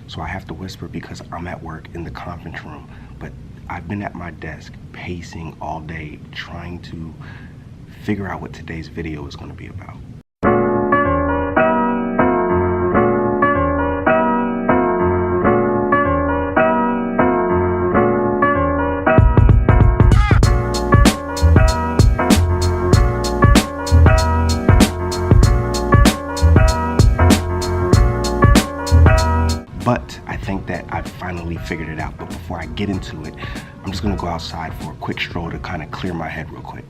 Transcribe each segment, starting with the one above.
So I have to whisper because I'm at work in the conference room. But I've been at my desk pacing all day trying to figure out what today's video is going to be about. But I think that I've finally figured it out. But before I get into it, I'm just gonna go outside for a quick stroll to kind of clear my head real quick.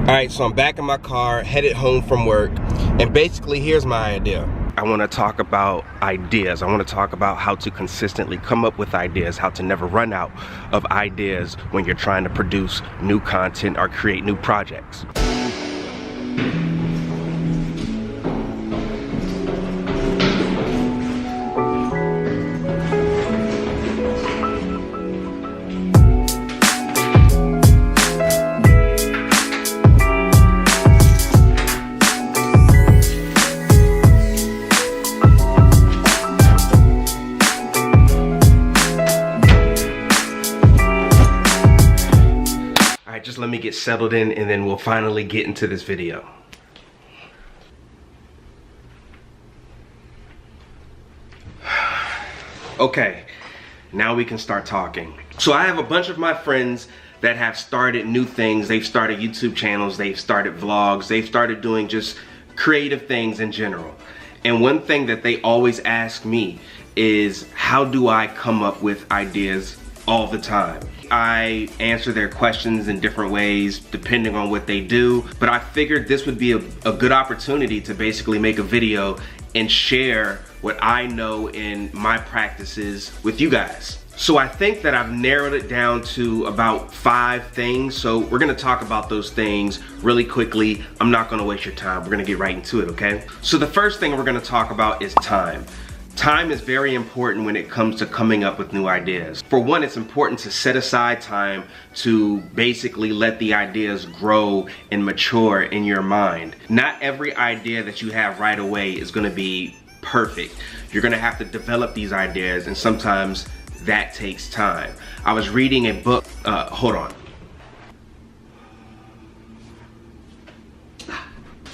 Alright, so I'm back in my car, headed home from work, and basically here's my idea. I want to talk about ideas. I want to talk about how to consistently come up with ideas, how to never run out of ideas when you're trying to produce new content or create new projects. Just let me get settled in and then we'll finally get into this video. Okay, now we can start talking. So I have a bunch of my friends that have started new things. They've started YouTube channels, they've started vlogs, they've started doing just creative things in general. And one thing that they always ask me is, how do I come up with ideas all the time? I answer their questions in different ways depending on what they do, but I figured this would be a good opportunity to basically make a video and share what I know in my practices with you guys. So I think that I've narrowed it down to about 5 things, so we're gonna talk about those things really quickly. I'm not gonna waste your time, we're gonna get right into it, okay? So the first thing we're gonna talk about is time. Time is very important when it comes to coming up with new ideas. For one, it's important to set aside time to basically let the ideas grow and mature in your mind. Not every idea that you have right away is gonna be perfect. You're gonna have to develop these ideas, and sometimes that takes time. I was reading a book, hold on.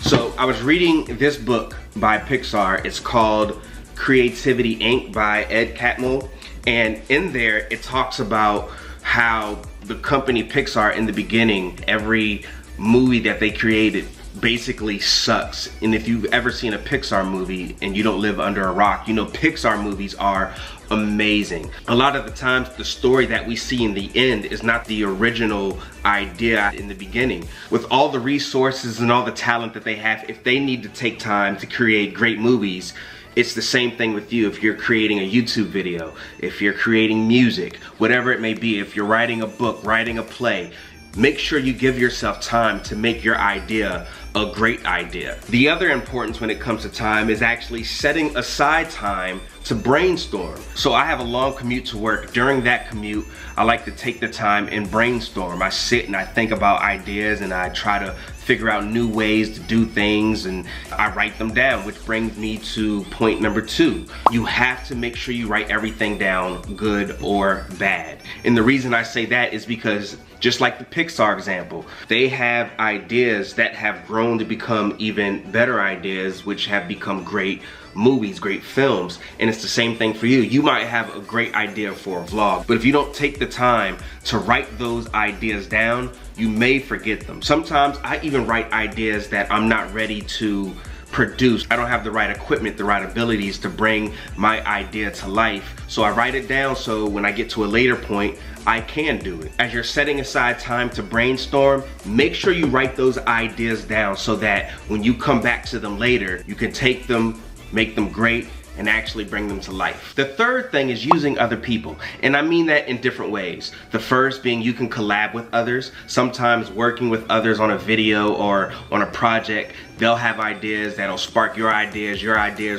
So I was reading this book by Pixar. It's called Creativity Inc. by Ed Catmull, and in there it talks about how the company Pixar in the beginning, every movie that they created basically sucks. And if you've ever seen a Pixar movie and you don't live under a rock, you know Pixar movies are amazing. A lot of the times the story that we see in the end is not the original idea in the beginning. With all the resources and all the talent that they have, if they need to take time to create great movies, it's the same thing with you. If you're creating a YouTube video, if you're creating music, whatever it may be, if you're writing a book, writing a play, make sure you give yourself time to make your idea a great idea. The other importance when it comes to time is actually setting aside time to brainstorm. So I have a long commute to work. During that commute, I like to take the time and brainstorm. I sit and I think about ideas and I try to figure out new ways to do things, and I write them down, which brings me to point number 2. You have to make sure you write everything down, good or bad. And the reason I say that is because, just like the Pixar example, they have ideas that have grown to become even better ideas, which have become great movies, great films. And it's the same thing for you. You might have a great idea for a vlog, but if you don't take the time to write those ideas down, you may forget them. Sometimes I even write ideas that I'm not ready to produce. I don't have the right equipment, the right abilities to bring my idea to life. So I write it down so when I get to a later point, I can do it. As you're setting aside time to brainstorm, make sure you write those ideas down so that when you come back to them later, you can take them, make them great, and actually bring them to life. The third thing is using other people, and I mean that in different ways. The first being you can collab with others. Sometimes working with others on a video or on a project, they'll have ideas that'll spark your ideas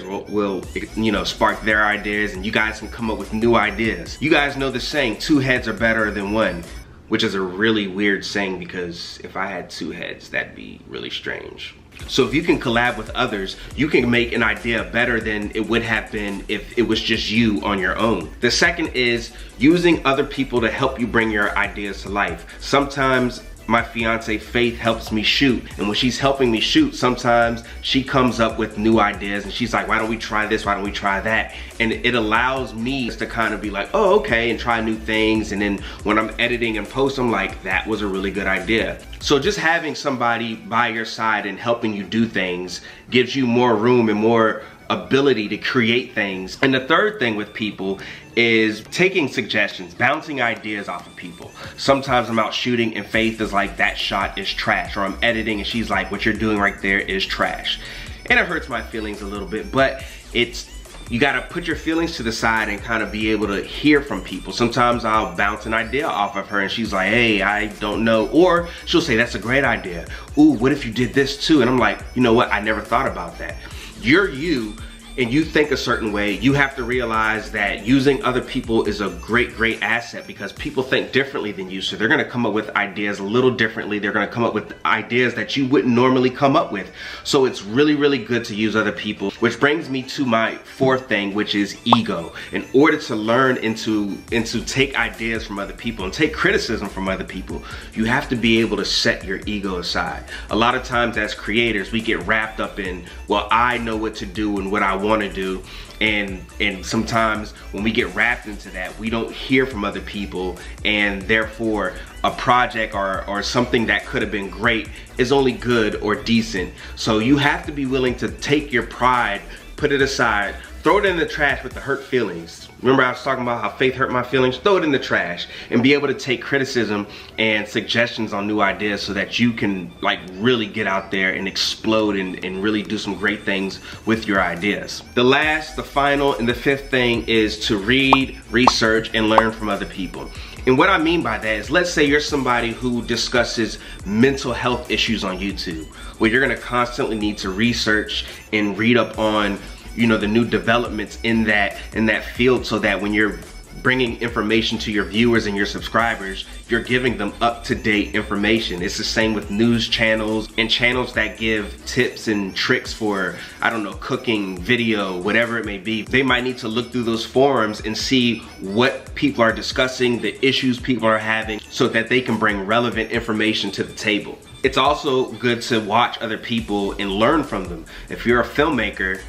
will you know, spark their ideas, and you guys can come up with new ideas. You guys know the saying, 2 heads are better than 1, which is a really weird saying because if I had 2 heads, that'd be really strange. So if you can collab with others, you can make an idea better than it would have been if it was just you on your own. The second is using other people to help you bring your ideas to life. Sometimes my fiance Faith helps me shoot, and when she's helping me shoot, sometimes she comes up with new ideas and she's like, why don't we try this, why don't we try that? And it allows me to kind of be like, oh, okay, and try new things. And then when I'm editing and post, I'm like, that was a really good idea. So just having somebody by your side and helping you do things gives you more room and more ability to create things. And the third thing with people is taking suggestions, bouncing ideas off of people. Sometimes I'm out shooting and Faith is like, that shot is trash, or I'm editing and she's like, what you're doing right there is trash. And it hurts my feelings a little bit, but you gotta put your feelings to the side and kind of be able to hear from people. Sometimes I'll bounce an idea off of her and she's like, hey, I don't know. Or she'll say, that's a great idea. Ooh, what if you did this too? And I'm like, you know what? I never thought about that. You're you, and you think a certain way. You have to realize that using other people is a great asset because people think differently than you. So they're gonna come up with ideas a little differently. They're gonna come up with ideas that you wouldn't normally come up with. So it's really good to use other people, which brings me to my fourth thing, which is ego. In order to learn and to take ideas from other people and take criticism from other people, you have to be able to set your ego aside. A lot of times as creators, we get wrapped up in, well, I know what to do and what I want to do, and sometimes when we get wrapped into that, we don't hear from other people, and therefore a project or something that could have been great is only good or decent. So you have to be willing to take your pride, put it aside, throw it in the trash with the hurt feelings. Remember I was talking about how Faith hurt my feelings? Throw it in the trash and be able to take criticism and suggestions on new ideas so that you can like really get out there and explode and really do some great things with your ideas. The last, the final, and the fifth thing is to read, research, and learn from other people. And what I mean by that is, let's say you're somebody who discusses mental health issues on YouTube. Well, you're gonna constantly need to research and read up on, you know, the new developments in that field, so that when you're bringing information to your viewers and your subscribers, you're giving them up-to-date information. It's the same with news channels and channels that give tips and tricks for, I don't know, cooking, video, whatever it may be. They might need to look through those forums and see what people are discussing, the issues people are having, so that they can bring relevant information to the table. It's also good to watch other people and learn from them. If you're a filmmaker,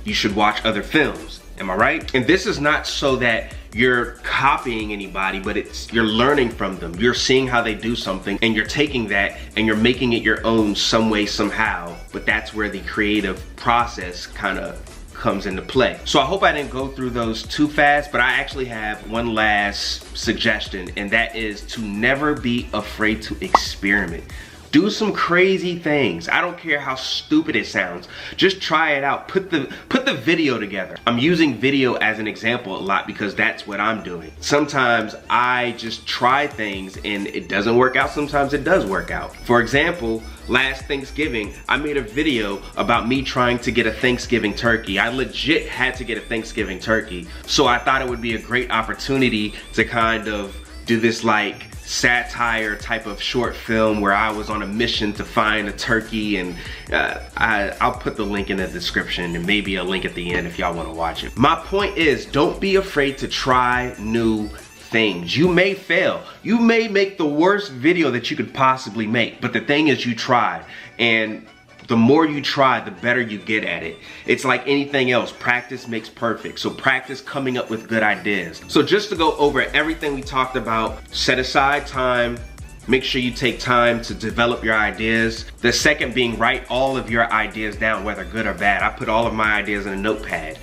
you should watch other films. Am I right? And this is not so that you're copying anybody, but you're learning from them. You're seeing how they do something and you're taking that and you're making it your own some way, somehow. But that's where the creative process kind of comes into play. So I hope I didn't go through those too fast, but I actually have one last suggestion, and that is to never be afraid to experiment. Do some crazy things. I don't care how stupid it sounds. Just try it out. Put the video together. I'm using video as an example a lot because that's what I'm doing. Sometimes I just try things and it doesn't work out. Sometimes it does work out. For example, last Thanksgiving, I made a video about me trying to get a Thanksgiving turkey. I legit had to get a Thanksgiving turkey. So I thought it would be a great opportunity to kind of do this like satire type of short film where I was on a mission to find a turkey, and I'll put the link in the description and maybe a link at the end if y'all want to watch it. My point is, don't be afraid to try new things. You may fail. You may make the worst video that you could possibly make, but the thing is you tried, and the more you try, the better you get at it. It's like anything else, practice makes perfect. So practice coming up with good ideas. So just to go over everything we talked about, set aside time, Make sure you take time to develop your ideas. The second being, write all of your ideas down, whether good or bad. I put all of my ideas in a notepad.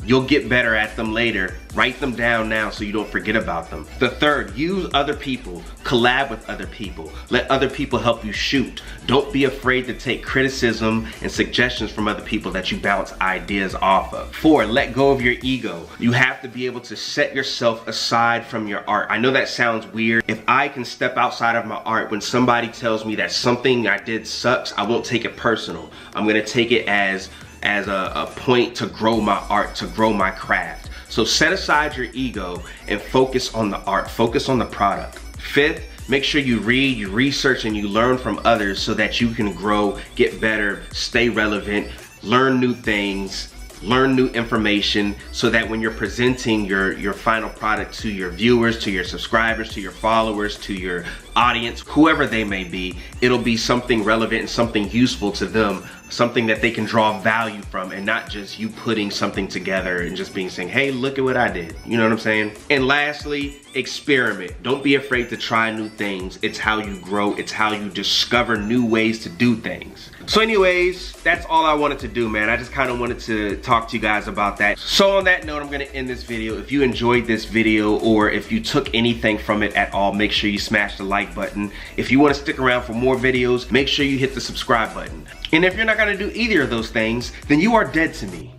You'll get better at them later. Write them down now so you don't forget about them. The third, use other people. Collab with other people. Let other people help you shoot. Don't be afraid to take criticism and suggestions from other people that you bounce ideas off of. 4, let go of your ego. You have to be able to set yourself aside from your art. I know that sounds weird. If I can step outside of my art, when somebody tells me that something I did sucks, I won't take it personal. I'm gonna take it as a point to grow my art, to grow my craft. So set aside your ego and focus on the art, focus on the product. 5th, make sure you read, you research, and you learn from others so that you can grow, get better, stay relevant, learn new things, learn new information, so that when you're presenting your final product to your viewers, to your subscribers, to your followers, to your audience, whoever they may be, it'll be something relevant and something useful to them, something that they can draw value from, and not just you putting something together and just saying, hey, look at what I did. You know what I'm saying? And lastly, experiment. Don't be afraid to try new things. It's how you grow. It's how you discover new ways to do things. So anyways, that's all I wanted to do, man. I just kind of wanted to talk to you guys about that. So on that note, I'm gonna end this video. If you enjoyed this video, or if you took anything from it at all, make sure you smash the like button. If you want to stick around for more videos, make sure you hit the subscribe button. And if you're not gonna do either of those things, then you are dead to me.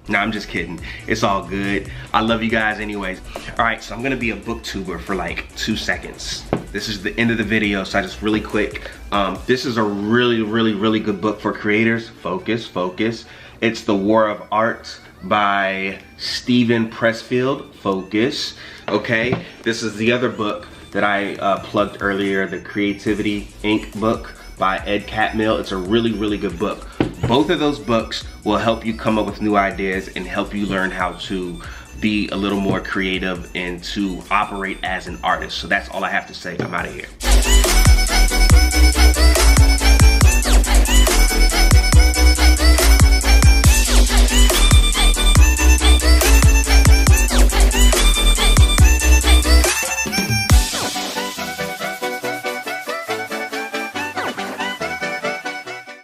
No, I'm just kidding. It's all good. I love you guys anyways. All right, so I'm gonna be a booktuber for like 2 seconds. This is the end of the video, so I just really quick. This is a really good book for creators. Focus, focus. It's The War of Art by Steven Pressfield. Focus. Okay, this is the other book that I plugged earlier, the Creativity Inc. book by Ed Catmull. It's a really good book. Both of those books will help you come up with new ideas and help you learn how to be a little more creative and to operate as an artist. So that's all I have to say. I'm out of here.